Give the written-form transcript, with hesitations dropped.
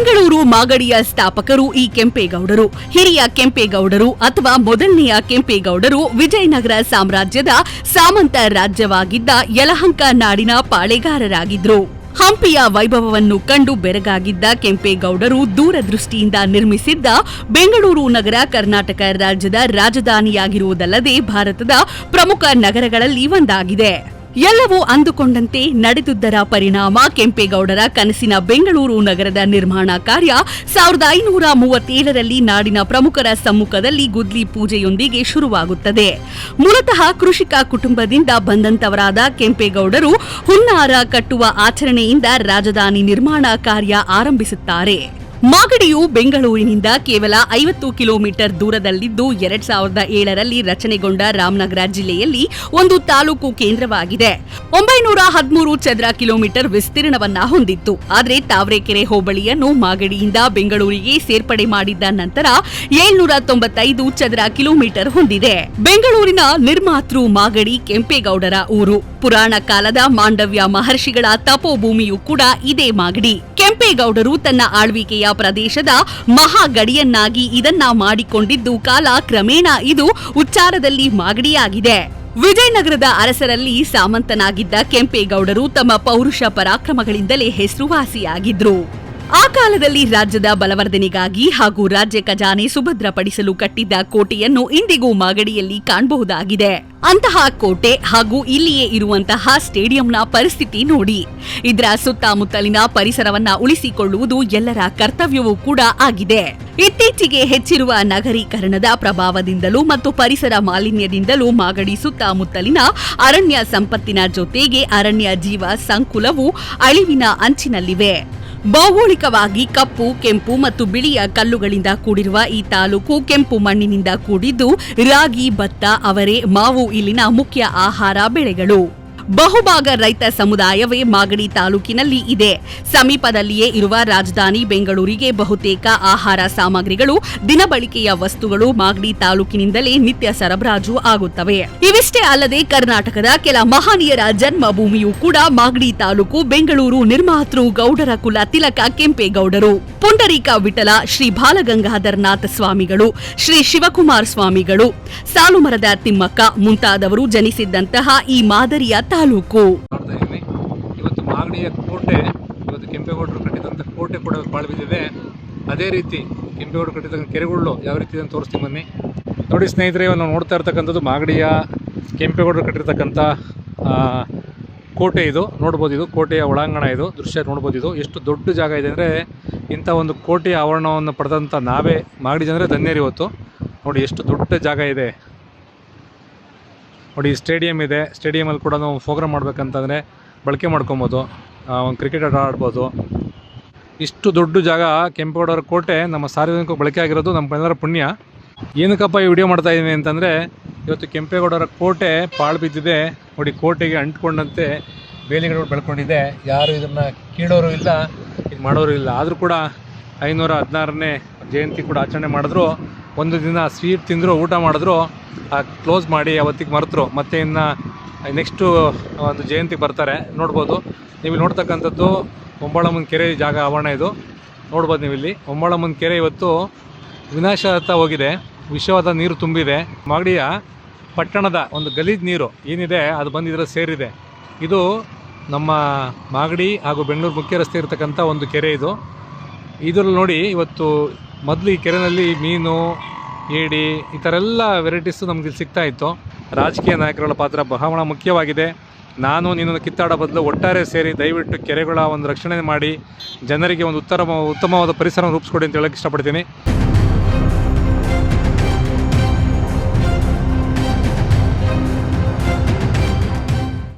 ಬೆಂಗಳೂರು ಮಾಗಡಿಯ ಸ್ಥಾಪಕರು ಈ ಕೆಂಪೇಗೌಡರು. ಹಿರಿಯ ಕೆಂಪೇಗೌಡರು ಅಥವಾ ಮೊದಲನೆಯ ಕೆಂಪೇಗೌಡರು ವಿಜಯನಗರ ಸಾಮ್ರಾಜ್ಯದ ಸಾಮಂತ ರಾಜ್ಯವಾಗಿದ್ದ ಯಲಹಂಕ ನಾಡಿನ ಪಾಳೆಗಾರರಾಗಿದ್ರು. ಹಂಪಿಯ ವೈಭವವನ್ನು ಕಂಡು ಬೆರಗಾಗಿದ್ದ ಕೆಂಪೇಗೌಡರು ದೂರದೃಷ್ಟಿಯಿಂದ ನಿರ್ಮಿಸಿದ್ದ ಬೆಂಗಳೂರು ನಗರ ಕರ್ನಾಟಕ ರಾಜ್ಯದ ರಾಜಧಾನಿಯಾಗಿರುವುದಲ್ಲದೆ ಭಾರತದ ಪ್ರಮುಖ ನಗರಗಳಲ್ಲಿ ಒಂದಾಗಿದೆ. ಎಲ್ಲವೂ ಅಂದುಕೊಂಡಂತೆ ನಡೆದುದರ ಪರಿಣಾಮ ಕೆಂಪೇಗೌಡರ ಕನಸಿನ ಬೆಂಗಳೂರು ನಗರದ ನಿರ್ಮಾಣ ಕಾರ್ಯ 1537ರಲ್ಲಿ ನಾಡಿನ ಪ್ರಮುಖರ ಸಮ್ಮುಖದಲ್ಲಿ ಗುದ್ಲಿ ಪೂಜೆಯೊಂದಿಗೆ ಶುರುವಾಗುತ್ತದೆ. ಮೂಲತಃ ಕೃಷಿಕ ಕುಟುಂಬದಿಂದ ಬಂದಂತವರಾದ ಕೆಂಪೇಗೌಡರು ಹುನ್ನಾರ ಕಟ್ಟುವ ಆಚರಣೆಯಿಂದ ರಾಜಧಾನಿ ನಿರ್ಮಾಣ ಕಾರ್ಯ ಆರಂಭಿಸುತ್ತಾರೆ. ಮಾಗಡಿಯು ಬೆಂಗಳೂರಿನಿಂದ ಕೇವಲ 50 ಕಿಲೋಮೀಟರ್ ದೂರದಲ್ಲಿದ್ದು 2007ರಲ್ಲಿ ರಚನೆಗೊಂಡ ರಾಮನಗರ ಜಿಲ್ಲೆಯಲ್ಲಿ ಒಂದು ತಾಲೂಕು ಕೇಂದ್ರವಾಗಿದೆ. 913 ಚದರ ಕಿಲೋಮೀಟರ್ ವಿಸ್ತೀರ್ಣವನ್ನ ಹೊಂದಿತ್ತು. ಆದರೆ ತಾವರೆಕೆರೆ ಹೋಬಳಿಯನ್ನು ಮಾಗಡಿಯಿಂದ ಬೆಂಗಳೂರಿಗೆ ಸೇರ್ಪಡೆ ಮಾಡಿದ್ದ ನಂತರ 795 ಚದರ ಕಿಲೋಮೀಟರ್ ಹೊಂದಿದೆ. ಬೆಂಗಳೂರಿನ ನಿರ್ಮಾತೃ ಮಾಗಡಿ ಕೆಂಪೇಗೌಡರ ಊರು. ಪುರಾಣ ಕಾಲದ ಮಾಂಡವ್ಯ ಮಹರ್ಷಿಗಳ ತಪೋಭೂಮಿಯೂ ಕೂಡ ಇದೇ ಮಾಗಡಿ. ಕೆಂಪೇಗೌಡರು ತನ್ನ ಆಳ್ವಿಕೆಯ ಪ್ರದೇಶದ ಮಹಾಗಡಿಯನ್ನಾಗಿ ಇದನ್ನ ಮಾಡಿಕೊಂಡಿದ್ದು ಕಾಲ ಕ್ರಮೇಣ ಇದು ಉಚ್ಚಾರದಲ್ಲಿ ಮಾಗಡಿಯಾಗಿದೆ. ವಿಜಯನಗರದ ಅರಸರಲ್ಲಿ ಸಾಮಂತನಾಗಿದ್ದ ಕೆಂಪೇಗೌಡರು ತಮ್ಮ ಪೌರುಷ ಪರಾಕ್ರಮಗಳಿಂದಲೇ ಹೆಸರುವಾಸಿಯಾಗಿದ್ರು. ಆ ಕಾಲದಲ್ಲಿ ರಾಜ್ಯದ ಬಲವರ್ಧನೆಗಾಗಿ ಹಾಗೂ ರಾಜ್ಯ ಖಜಾನೆ ಸುಭದ್ರಪಡಿಸಲು ಕಟ್ಟಿದ್ದ ಕೋಟೆಯನ್ನು ಇಂದಿಗೂ ಮಾಗಡಿಯಲ್ಲಿ ಕಾಣಬಹುದಾಗಿದೆ. ಅಂತಹ ಕೋಟೆ ಹಾಗೂ ಇಲ್ಲಿಯೇ ಇರುವಂತಹ ಸ್ಟೇಡಿಯಂನ ಪರಿಸ್ಥಿತಿ ನೋಡಿ. ಇದರ ಸುತ್ತಮುತ್ತಲಿನ ಪರಿಸರವನ್ನ ಉಳಿಸಿಕೊಳ್ಳುವುದು ಎಲ್ಲರ ಕರ್ತವ್ಯವೂ ಕೂಡ ಆಗಿದೆ. ಇತ್ತೀಚೆಗೆ ಹೆಚ್ಚಿರುವ ನಗರೀಕರಣದ ಪ್ರಭಾವದಿಂದಲೂ ಮತ್ತು ಪರಿಸರ ಮಾಲಿನ್ಯದಿಂದಲೂ ಮಾಗಡಿ ಸುತ್ತಮುತ್ತಲಿನ ಅರಣ್ಯ ಸಂಪತ್ತಿನ ಜೊತೆಗೆ ಅರಣ್ಯ ಜೀವ ಸಂಕುಲವು ಅಳಿವಿನ ಅಂಚಿನಲ್ಲಿವೆ. ಭೌಗೋಳಿಕವಾಗಿ ಕಪ್ಪು, ಕೆಂಪು ಮತ್ತು ಬಿಳಿಯ ಕಲ್ಲುಗಳಿಂದ ಕೂಡಿರುವ ಈ ತಾಲೂಕು ಕೆಂಪು ಮಣ್ಣಿನಿಂದ ಕೂಡಿದ್ದು ರಾಗಿ, ಭತ್ತ, ಅವರೆ, ಮಾವು ಇಲ್ಲಿನ ಮುಖ್ಯ ಆಹಾರ ಬೆಳೆಗಳು. ಬಹುಭಾಗ ರೈತ ಸಮುದಾಯವೇ ಮಾಗಡಿ ತಾಲೂಕಿನಲ್ಲಿ ಇದೆ. ಸಮೀಪದಲ್ಲಿಯೇ ಇರುವ ರಾಜಧಾನಿ ಬೆಂಗಳೂರಿಗೆ ಬಹುತೇಕ ಆಹಾರ ಸಾಮಗ್ರಿಗಳು, ದಿನಬಳಕೆಯ ವಸ್ತುಗಳು ಮಾಗಡಿ ತಾಲೂಕಿನಿಂದಲೇ ನಿತ್ಯ ಸರಬರಾಜು ಆಗುತ್ತವೆ. ಇವಿಷ್ಟೇ ಅಲ್ಲದೆ ಕರ್ನಾಟಕದ ಕೆಲ ಮಹನೀಯರ ಜನ್ಮಭೂಮಿಯೂ ಕೂಡ ಮಾಗಡಿ ತಾಲೂಕು. ಬೆಂಗಳೂರು ನಿರ್ಮಾತೃ ಗೌಡರ ಕುಲ ತಿಲಕ ಕೆಂಪೇಗೌಡರು, ಪುಂಡರೀಕ ವಿಠಲ, ಶ್ರೀ ಬಾಲಗಂಗಾಧರನಾಥ ಸ್ವಾಮಿಗಳು, ಶ್ರೀ ಶಿವಕುಮಾರ ಸ್ವಾಮಿಗಳು, ಸಾಲುಮರದ ತಿಮ್ಮಕ್ಕ ಮುಂತಾದವರು ಜನಿಸಿದ್ದಂತಹ ಈ ಮಾದರಿಯ ತಾಲೂಕು. ಇವತ್ತು ಮಾಗಡಿಯ ಕೋಟೆ, ಇವತ್ತು ಕೆಂಪೇಗೌಡರು ಕಟ್ಟಿದಂತ ಕೋಟೆ ಕೂಡ ಬಾಳ ಬಿದ್ದಿದೆ. ಅದೇ ರೀತಿ ಕೆಂಪೇಗೌಡರು ಕಟ್ಟಿದ ಕೆರೆಗಳು ಯಾವ ರೀತಿ ಅಂತ ತೋರಿಸ್ತೀನಿ ಬನ್ನಿ. ನೋಡಿ ಸ್ನೇಹಿತರೆ, ನಾವು ನೋಡ್ತಾ ಇರ್ತಕ್ಕಂಥದ್ದು ಮಾಗಡಿಯ ಕೆಂಪೇಗೌಡರು ಕಟ್ಟಿರ್ತಕ್ಕಂಥ ಕೋಟೆ. ಇದು ನೋಡ್ಬೋದು, ಇದು ಕೋಟೆಯ ಒಳಾಂಗಣ. ಇದು ದೃಶ್ಯ ನೋಡ್ಬೋದು. ಇದು ಎಷ್ಟು ದೊಡ್ಡ ಜಾಗ ಇದೆ ಅಂದರೆ, ಇಂಥ ಒಂದು ಕೋಟೆಯ ಆವರಣವನ್ನು ಪಡೆದಂಥ ನಾವೇ ಮಾಗಡಿ ಜನರೇ ಧನ್ಯರು. ಇವತ್ತು ನೋಡಿ ಎಷ್ಟು ದೊಡ್ಡ ಜಾಗ ಇದೆ. ನೋಡಿ ಸ್ಟೇಡಿಯಂ ಇದೆ. ಸ್ಟೇಡಿಯಮಲ್ಲಿ ಕೂಡ ನಾವು ಪ್ರೋಗ್ರಾಮ್ ಮಾಡಬೇಕಂತಂದರೆ ಬಳಕೆ ಮಾಡ್ಕೊಬೋದು, ಒಂದು ಕ್ರಿಕೆಟ್ ಆಟ ಆಡ್ಬೋದು. ಇಷ್ಟು ದೊಡ್ಡ ಜಾಗ ಕೆಂಪೇಗೌಡರ ಕೋಟೆ ನಮ್ಮ ಸಾರ್ವಜನಿಕ ಬಳಕೆ ಆಗಿರೋದು ನಮ್ಮೆಲ್ಲರ ಪುಣ್ಯ. ಏನಕ್ಕಪ್ಪ ಈ ವಿಡಿಯೋ ಮಾಡ್ತಾ ಇದ್ದೀನಿ ಅಂತಂದರೆ, ಇವತ್ತು ಕೆಂಪೇಗೌಡರ ಕೋಟೆ ಪಾಳು ಬಿದ್ದಿದೆ. ನೋಡಿ ಕೋಟೆಗೆ ಅಂಟ್ಕೊಂಡಂತೆ ಬೇಲಿಗಳು ಬೆಳ್ಕೊಂಡಿದೆ. ಯಾರು ಇದನ್ನು ಕೀಳೋರು ಇಲ್ಲ, ಇದು ಮಾಡೋರು ಇಲ್ಲ. ಆದರೂ ಕೂಡ 516ನೇ ಜಯಂತಿ ಕೂಡ ಆಚರಣೆ ಮಾಡಿದ್ರು. ಒಂದು ದಿನ ಸ್ವೀಟ್ ತಿಂದರು, ಊಟ ಮಾಡಿದ್ರು, ಕ್ಲೋಸ್ ಮಾಡಿ ಅವತ್ತಿಗೆ ಮರೆತರು. ಮತ್ತು ಇನ್ನು ನೆಕ್ಸ್ಟು ಒಂದು ಜಯಂತಿಗೆ ಬರ್ತಾರೆ. ನೋಡ್ಬೋದು ನೀವು ನೋಡ್ತಕ್ಕಂಥದ್ದು ಒಂಬಾಳಮ್ಮನ ಕೆರೆ ಜಾಗ ಆವರಣ. ಇದು ನೋಡ್ಬೋದು ನೀವು ಇಲ್ಲಿ ಒಂಬಾಳಮ್ಮನ ಕೆರೆ ಇವತ್ತು ವಿನಾಶ ಹೋಗಿದೆ. ವಿಷವಾದ ನೀರು ತುಂಬಿದೆ. ಮಾಗಡಿಯ ಪಟ್ಟಣದ ಒಂದು ಗಲೀಜು ನೀರು ಏನಿದೆ ಅದು ಬಂದಿದ್ರೆ ಸೇರಿದೆ. ಇದು ನಮ್ಮ ಮಾಗಡಿ ಹಾಗೂ ಬೆಂಗಳೂರು ಮುಖ್ಯ ರಸ್ತೆ ಇರತಕ್ಕಂಥ ಒಂದು ಕೆರೆ. ಇದರಲ್ಲಿ ನೋಡಿ, ಇವತ್ತು ಮೊದಲು ಈ ಕೆರೆಯಲ್ಲಿ ಮೀನು, ಏಡಿ, ಈ ಥರ ಎಲ್ಲ ವೆರೈಟೀಸು ನಮ್ಗೆ ಇಲ್ಲಿ ಸಿಗ್ತಾ ಇತ್ತು. ರಾಜಕೀಯ ನಾಯಕರುಗಳ ಪಾತ್ರ ಬಹಳ ಮುಖ್ಯವಾಗಿದೆ. ನಾನು ನೀನೊಂದು ಕಿತ್ತಾಡೋ ಬದಲು ಒಟ್ಟಾರೆ ಸೇರಿ ದಯವಿಟ್ಟು ಕೆರೆಗಳ ಒಂದು ರಕ್ಷಣೆ ಮಾಡಿ ಜನರಿಗೆ ಒಂದು ಉತ್ತಮವಾದ ಪರಿಸರ ರೂಪಿಸ್ಕೊಡಿ ಅಂತ ಹೇಳಕ್ಕೆ ಇಷ್ಟಪಡ್ತೀನಿ.